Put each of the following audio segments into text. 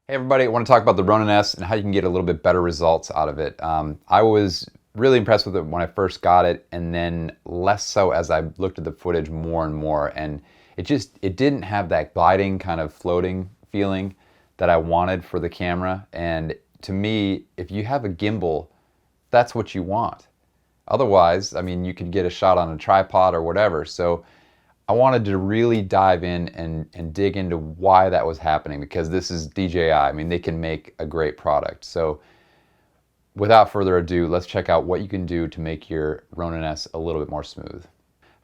Hey everybody, I want to talk about the Ronin S and how you can get a little bit better results out of it. I was really impressed with it when I first got it, and then less so as I looked at the footage more and more. And it didn't have that gliding kind of floating feeling that I wanted for the camera. And to me, if you have a gimbal, that's what you want. Otherwise, I mean, you could get a shot on a tripod or whatever. So I wanted to really dive in and dig into why that was happening, because this is DJI. I mean, they can make a great product. So without further ado, let's check out what you can do to make your Ronin S a little bit more smooth.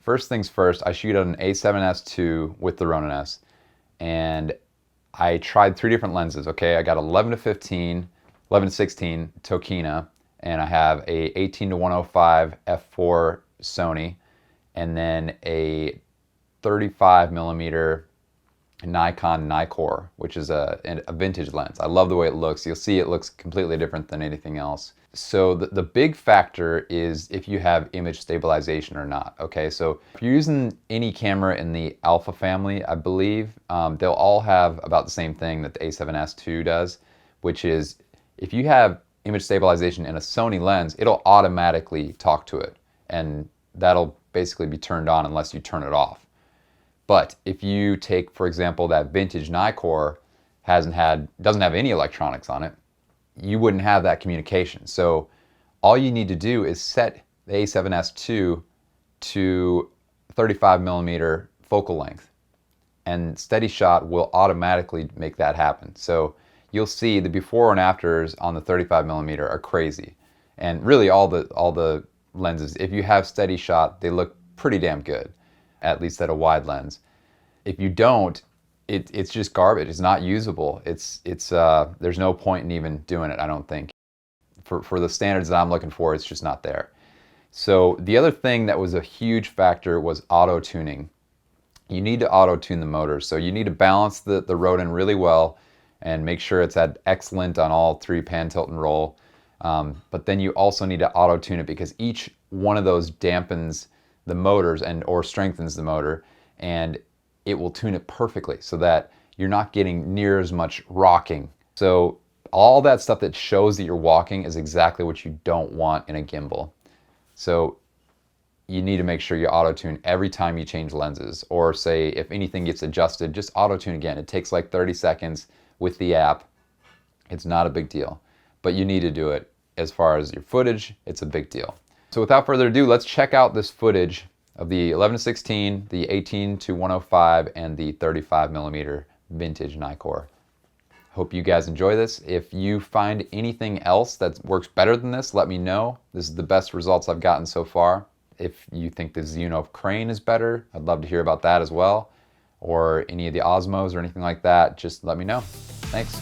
First things first, I shoot on an A7S II with the Ronin S, and I tried three different lenses. Okay, I got 11 to 15, 11 to 16 Tokina, and I have a 18 to 105 f4 Sony, and then a 35 millimeter Nikon Nikkor, which is a vintage lens. I love the way it looks. You'll see it looks completely different than anything else. So the big factor is if you have image stabilization or not. Okay, so if you're using any camera in the Alpha family, I believe, they'll all have about the same thing that the A7S II does, which is if you have image stabilization in a Sony lens, it'll automatically talk to it, and that'll basically be turned on unless you turn it off. But if you take, for example, that vintage Nikkor doesn't have any electronics on it, you wouldn't have that communication. So all you need to do is set the A7S II to 35 millimeter focal length, and Steady Shot will automatically make that happen. So you'll see the before and afters on the 35 millimeter are crazy. And really all the lenses, if you have Steady Shot, they look pretty damn good, at least at a wide lens. If you don't, it's just garbage. It's not usable. There's no point in even doing it, I don't think. For the standards that I'm looking for, it's just not there. So the other thing that was a huge factor was auto-tuning. You need to auto-tune the motor. So you need to balance the Ronin really well and make sure it's at excellent on all three, pan, tilt, and roll. But then you also need to auto-tune it, because each one of those dampens the motors or strengthens the motor, and it will tune it perfectly so that you're not getting near as much rocking. So all that stuff that shows that you're walking is exactly what you don't want in a gimbal. So you need to make sure you auto-tune every time you change lenses, or say if anything gets adjusted, just auto-tune again. It takes like 30 seconds with the app. It's not a big deal, but you need to do it. As far as your footage, it's a big deal. So without further ado, let's check out this footage of the 11 to 16, the 18 to 105, and the 35 millimeter vintage Nikkor. Hope you guys enjoy this. If you find anything else that works better than this, let me know. This is the best results I've gotten so far. If you think the Zuno Crane is better, I'd love to hear about that as well. Or any of the Osmos or anything like that, just let me know. Thanks.